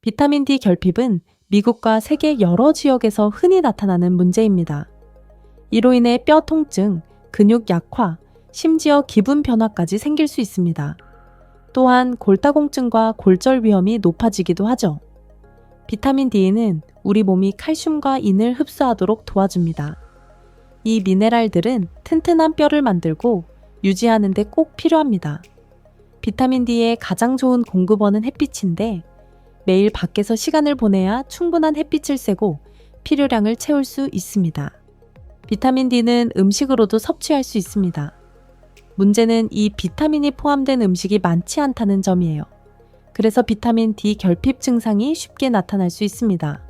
비타민 D 결핍은 미국과 세계 여러 지역에서 흔히 나타나는 문제입니다. 이로 인해 뼈 통증, 근육 약화, 심지어 기분 변화까지 생길 수 있습니다. 또한 골다공증과 골절 위험이 높아지기도 하죠. 비타민 D는 우리 몸이 칼슘과 인을 흡수하도록 도와줍니다. 이 미네랄들은 튼튼한 뼈를 만들고 유지하는 데 꼭 필요합니다. 비타민 D의 가장 좋은 공급원은 햇빛인데 매일 밖에서 시간을 보내야 충분한 햇빛을 쐬고 필요량을 채울 수 있습니다. 비타민 D는 음식으로도 섭취할 수 있습니다. 문제는 이 비타민이 포함된 음식이 많지 않다는 점이에요. 그래서 비타민 D 결핍 증상이 쉽게 나타날 수 있습니다.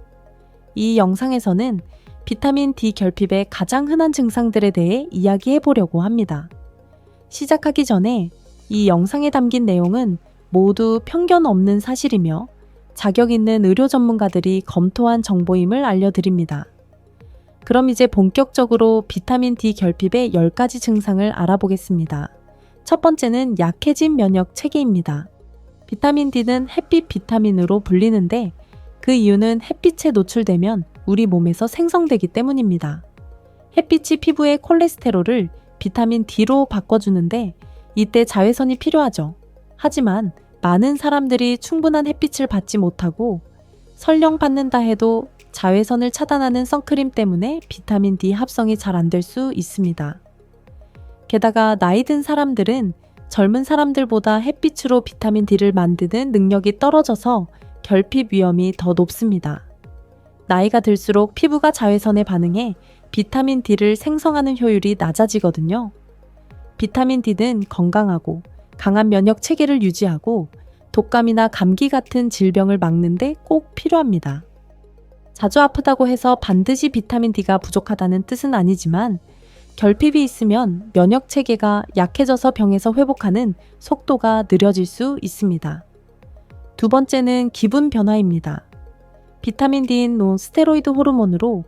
이 영상에서는 비타민 D 결핍의 가장 흔한 증상들에 대해 이야기해 보려고 합니다. 시작하기 전에 이 영상에 담긴 내용은 모두 편견 없는 사실이며 자격 있는 의료 전문가들이 검토한 정보임을 알려드립니다. 그럼 이제 본격적으로 비타민 D 결핍의 10가지 증상을 알아보겠습니다. 첫 번째는 약해진 면역 체계입니다. 비타민 D는 햇빛 비타민으로 불리는데 그 이유는 햇빛에 노출되면 우리 몸에서 생성되기 때문입니다. 햇빛이 피부의 콜레스테롤을 비타민 D로 바꿔주는데 이때 자외선이 필요하죠. 하지만 많은 사람들이 충분한 햇빛을 받지 못하고 설령 받는다 해도 자외선을 차단하는 선크림 때문에 비타민 D 합성이 잘 안 될 수 있습니다. 게다가 나이 든 사람들은 젊은 사람들보다 햇빛으로 비타민 D를 만드는 능력이 떨어져서 결핍 위험이 더 높습니다. 나이가 들수록 피부가 자외선에 반응해 비타민 D를 생성하는 효율이 낮아지거든요. 비타민 D는 건강하고 강한 면역 체계를 유지하고 독감이나 감기 같은 질병을 막는데 꼭 필요합니다. 자주 아프다고 해서 반드시 비타민 D가 부족하다는 뜻은 아니지만 결핍이 있으면 면역 체계가 약해져서 병에서 회복하는 속도가 느려질 수 있습니다. 두 번째는 기분 변화입니다. 비타민 D는 스테로이드 호르몬으로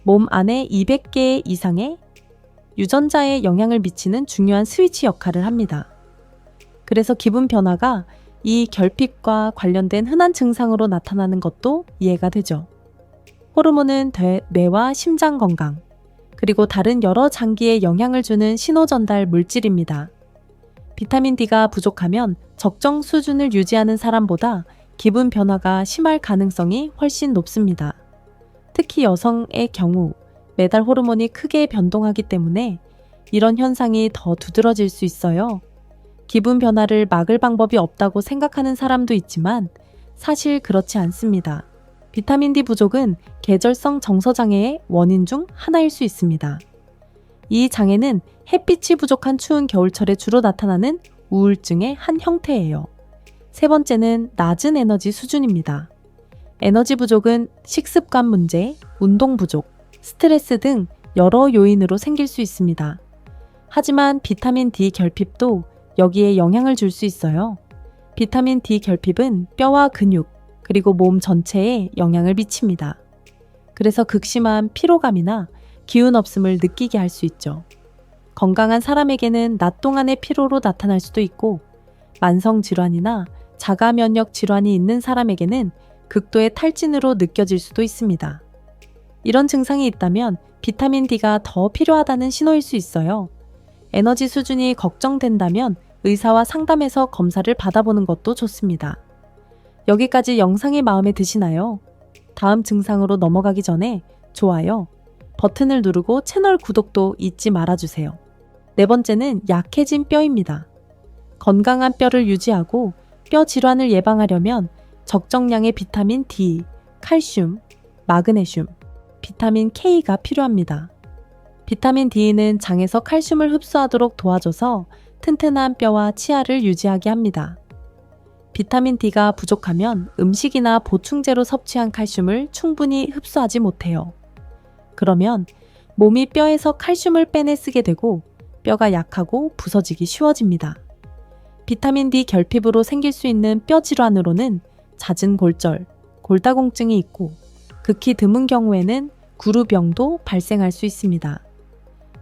몸 안에 200개 이상의 유전자에 영향을 미치는 중요한 스위치 역할을 합니다. 그래서 기분 변화가 이 결핍과 관련된 흔한 증상으로 나타나는 것도 이해가 되죠. 호르몬은 뇌와 심장 건강, 그리고 다른 여러 장기에 영향을 주는 신호 전달 물질입니다. 비타민 D가 부족하면 적정 수준을 유지하는 사람보다 기분 변화가 심할 가능성이 훨씬 높습니다. 특히 여성의 경우 매달 호르몬이 크게 변동하기 때문에 이런 현상이 더 두드러질 수 있어요. 기분 변화를 막을 방법이 없다고 생각하는 사람도 있지만 사실 그렇지 않습니다. 비타민 D 부족은 계절성 정서장애의 원인 중 하나일 수 있습니다. 이 장애는 햇빛이 부족한 추운 겨울철에 주로 나타나는 우울증의 한 형태예요. 세 번째는 낮은 에너지 수준입니다. 에너지 부족은 식습관 문제, 운동 부족, 스트레스 등 여러 요인으로 생길 수 있습니다. 하지만 비타민 D 결핍도 여기에 영향을 줄 수 있어요. 비타민 D 결핍은 뼈와 근육, 그리고 몸 전체에 영향을 미칩니다. 그래서 극심한 피로감이나 기운 없음을 느끼게 할 수 있죠. 건강한 사람에게는 낮 동안의 피로로 나타날 수도 있고 만성 질환이나 자가 면역 질환이 있는 사람에게는 극도의 탈진으로 느껴질 수도 있습니다. 이런 증상이 있다면 비타민 D가 더 필요하다는 신호일 수 있어요. 에너지 수준이 걱정된다면 의사와 상담해서 검사를 받아보는 것도 좋습니다. 여기까지 영상이 마음에 드시나요? 다음 증상으로 넘어가기 전에 좋아요 버튼을 누르고 채널 구독도 잊지 말아주세요. 네 번째는 약해진 뼈입니다. 건강한 뼈를 유지하고 뼈 질환을 예방하려면 적정량의 비타민 D, 칼슘, 마그네슘, 비타민 K가 필요합니다. 비타민 D는 장에서 칼슘을 흡수하도록 도와줘서 튼튼한 뼈와 치아를 유지하게 합니다. 비타민 D가 부족하면 음식이나 보충제로 섭취한 칼슘을 충분히 흡수하지 못해요. 그러면 몸이 뼈에서 칼슘을 빼내 쓰게 되고 뼈가 약하고 부서지기 쉬워집니다. 비타민 D 결핍으로 생길 수 있는 뼈 질환으로는 잦은 골절, 골다공증이 있고 극히 드문 경우에는 구루병도 발생할 수 있습니다.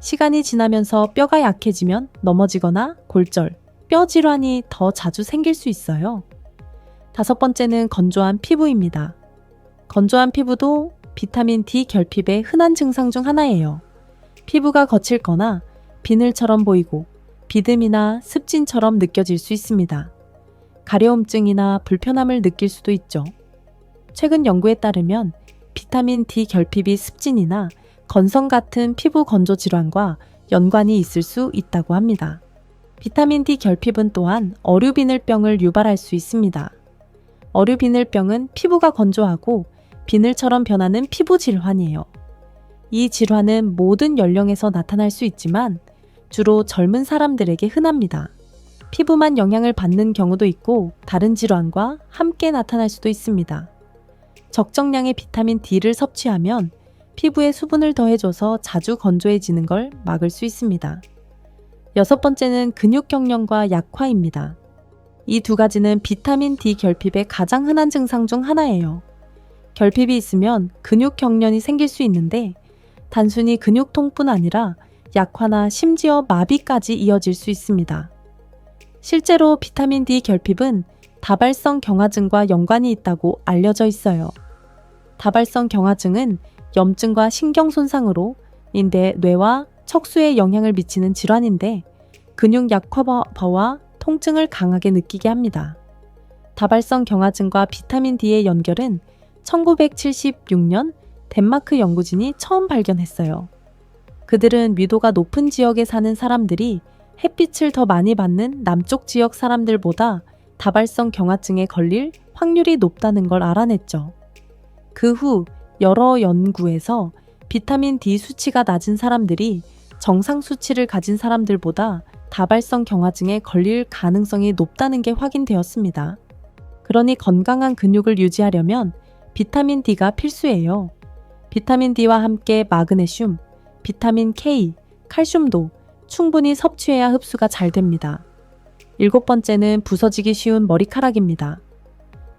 시간이 지나면서 뼈가 약해지면 넘어지거나 골절, 뼈 질환이 더 자주 생길 수 있어요. 5번째는 건조한 피부입니다. 건조한 피부도 비타민 D 결핍의 흔한 증상 중 하나예요. 피부가 거칠거나 비늘처럼 보이고 비듬이나 습진처럼 느껴질 수 있습니다. 가려움증이나 불편함을 느낄 수도 있죠. 최근 연구에 따르면 비타민 D 결핍이 습진이나 건성 같은 피부 건조 질환과 연관이 있을 수 있다고 합니다. 비타민 D 결핍은 또한 어류비늘병을 유발할 수 있습니다. 어류비늘병은 피부가 건조하고 비늘처럼 변하는 피부 질환이에요. 이 질환은 모든 연령에서 나타날 수 있지만 주로 젊은 사람들에게 흔합니다. 피부만 영향을 받는 경우도 있고 다른 질환과 함께 나타날 수도 있습니다. 적정량의 비타민 D를 섭취하면 피부에 수분을 더해줘서 자주 건조해지는 걸 막을 수 있습니다. 6번째는 근육경련과 약화입니다. 이 두 가지는 비타민 D 결핍의 가장 흔한 증상 중 하나예요. 결핍이 있으면 근육경련이 생길 수 있는데 단순히 근육통뿐 아니라 약화나 심지어 마비까지 이어질 수 있습니다. 실제로 비타민 D 결핍은 다발성 경화증과 연관이 있다고 알려져 있어요. 다발성 경화증은 염증과 신경 손상으로 인대 뇌와 척수에 영향을 미치는 질환인데 근육 약화와 통증을 강하게 느끼게 합니다. 다발성 경화증과 비타민 D의 연결은 1976년 덴마크 연구진이 처음 발견했어요. 그들은 위도가 높은 지역에 사는 사람들이 햇빛을 더 많이 받는 남쪽 지역 사람들보다 다발성 경화증에 걸릴 확률이 높다는 걸 알아냈죠. 그 후 여러 연구에서 비타민 D 수치가 낮은 사람들이 정상 수치를 가진 사람들보다 다발성 경화증에 걸릴 가능성이 높다는 게 확인되었습니다. 그러니 건강한 근육을 유지하려면 비타민 D가 필수예요. 비타민 D와 함께 마그네슘, 비타민 K, 칼슘도 충분히 섭취해야 흡수가 잘 됩니다. 7번째는 부서지기 쉬운 머리카락입니다.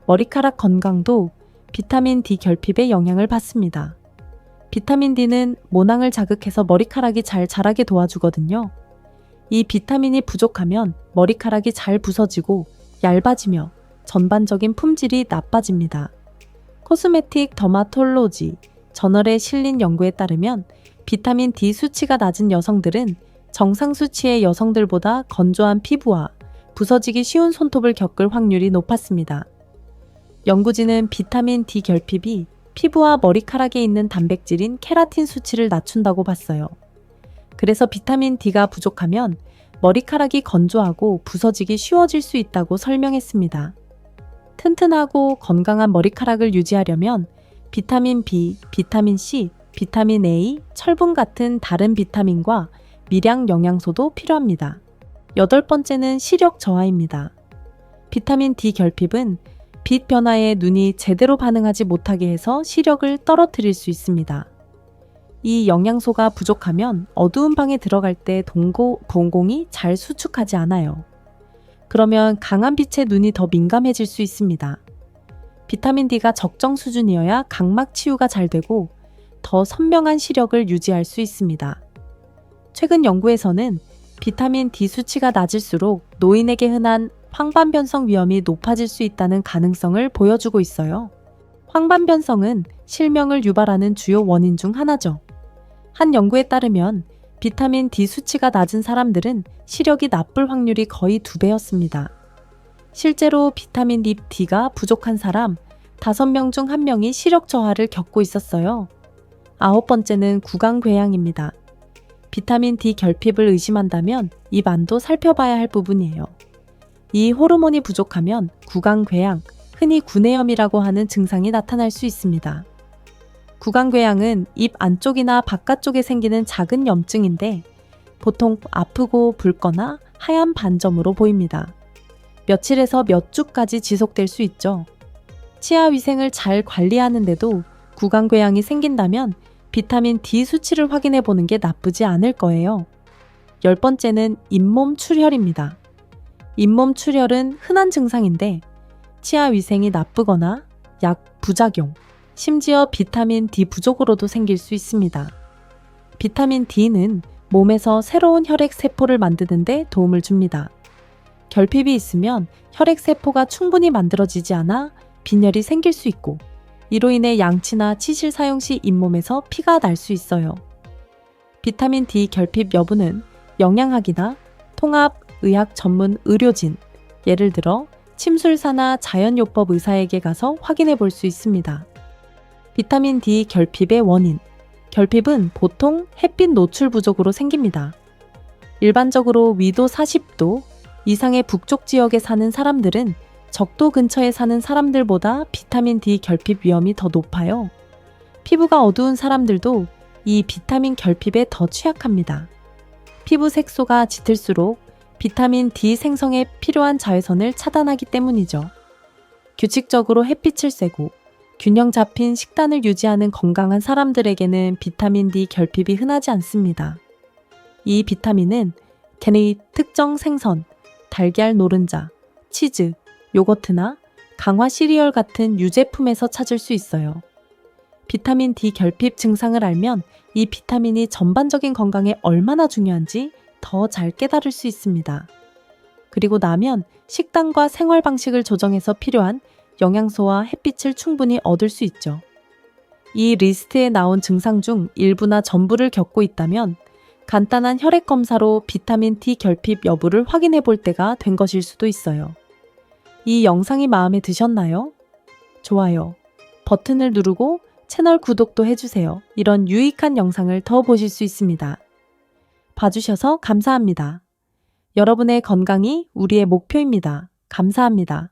머리카락 건강도 비타민 D 결핍의 영향을 받습니다. 비타민 D는 모낭을 자극해서 머리카락이 잘 자라게 도와주거든요. 이 비타민이 부족하면 머리카락이 잘 부서지고 얇아지며 전반적인 품질이 나빠집니다. 코스메틱 더마톨로지 저널에 실린 연구에 따르면 비타민 D 수치가 낮은 여성들은 정상 수치의 여성들보다 건조한 피부와 부서지기 쉬운 손톱을 겪을 확률이 높았습니다. 연구진은 비타민 D 결핍이 피부와 머리카락에 있는 단백질인 케라틴 수치를 낮춘다고 봤어요. 그래서 비타민 D가 부족하면 머리카락이 건조하고 부서지기 쉬워질 수 있다고 설명했습니다. 튼튼하고 건강한 머리카락을 유지하려면 비타민 B, 비타민 C, 비타민 A, 철분 같은 다른 비타민과 미량 영양소도 필요합니다. 8번째는 시력 저하입니다. 비타민 D 결핍은 빛 변화에 눈이 제대로 반응하지 못하게 해서 시력을 떨어뜨릴 수 있습니다. 이 영양소가 부족하면 어두운 방에 들어갈 때 동공이 잘 수축하지 않아요. 그러면 강한 빛에 눈이 더 민감해질 수 있습니다. 비타민 D가 적정 수준이어야 각막 치유가 잘 되고 더 선명한 시력을 유지할 수 있습니다. 최근 연구에서는 비타민 D 수치가 낮을수록 노인에게 흔한 황반변성 위험이 높아질 수 있다는 가능성을 보여주고 있어요. 황반변성은 실명을 유발하는 주요 원인 중 하나죠. 한 연구에 따르면 비타민 D 수치가 낮은 사람들은 시력이 나쁠 확률이 거의 2배였습니다. 실제로 비타민 D가 부족한 사람 5명 중 1명이 시력 저하를 겪고 있었어요. 9번째는 구강궤양입니다. 비타민 D 결핍을 의심한다면 입 안도 살펴봐야 할 부분이에요. 이 호르몬이 부족하면 구강궤양, 흔히 구내염이라고 하는 증상이 나타날 수 있습니다. 구강궤양은 입 안쪽이나 바깥쪽에 생기는 작은 염증인데 보통 아프고 붉거나 하얀 반점으로 보입니다. 며칠에서 몇 주까지 지속될 수 있죠. 치아 위생을 잘 관리하는데도 구강궤양이 생긴다면 비타민 D 수치를 확인해 보는 게 나쁘지 않을 거예요. 10번째는 잇몸 출혈입니다. 잇몸 출혈은 흔한 증상인데 치아 위생이 나쁘거나 약 부작용, 심지어 비타민 D 부족으로도 생길 수 있습니다. 비타민 D는 몸에서 새로운 혈액 세포를 만드는 데 도움을 줍니다. 결핍이 있으면 혈액세포가 충분히 만들어지지 않아 빈혈이 생길 수 있고, 이로 인해 양치나 치실 사용 시 잇몸에서 피가 날 수 있어요. 비타민 D 결핍 여부는 영양학이나 통합의학 전문 의료진, 예를 들어 침술사나 자연요법 의사에게 가서 확인해 볼 수 있습니다. 비타민 D 결핍의 원인. 결핍은 보통 햇빛 노출 부족으로 생깁니다. 일반적으로 위도 40도 이상의 북쪽 지역에 사는 사람들은 적도 근처에 사는 사람들보다 비타민 D 결핍 위험이 더 높아요. 피부가 어두운 사람들도 이 비타민 결핍에 더 취약합니다. 피부 색소가 짙을수록 비타민 D 생성에 필요한 자외선을 차단하기 때문이죠. 규칙적으로 햇빛을 쐬고 균형 잡힌 식단을 유지하는 건강한 사람들에게는 비타민 D 결핍이 흔하지 않습니다. 이 비타민은 개의 특정 생선, 달걀 노른자, 치즈, 요거트나 강화 시리얼 같은 유제품에서 찾을 수 있어요. 비타민 D 결핍 증상을 알면 이 비타민이 전반적인 건강에 얼마나 중요한지 더 잘 깨달을 수 있습니다. 그리고 나면 식단과 생활 방식을 조정해서 필요한 영양소와 햇빛을 충분히 얻을 수 있죠. 이 리스트에 나온 증상 중 일부나 전부를 겪고 있다면 간단한 혈액 검사로 비타민 D 결핍 여부를 확인해 볼 때가 된 것일 수도 있어요. 이 영상이 마음에 드셨나요? 좋아요 버튼을 누르고 채널 구독도 해주세요. 이런 유익한 영상을 더 보실 수 있습니다. 봐주셔서 감사합니다. 여러분의 건강이 우리의 목표입니다. 감사합니다.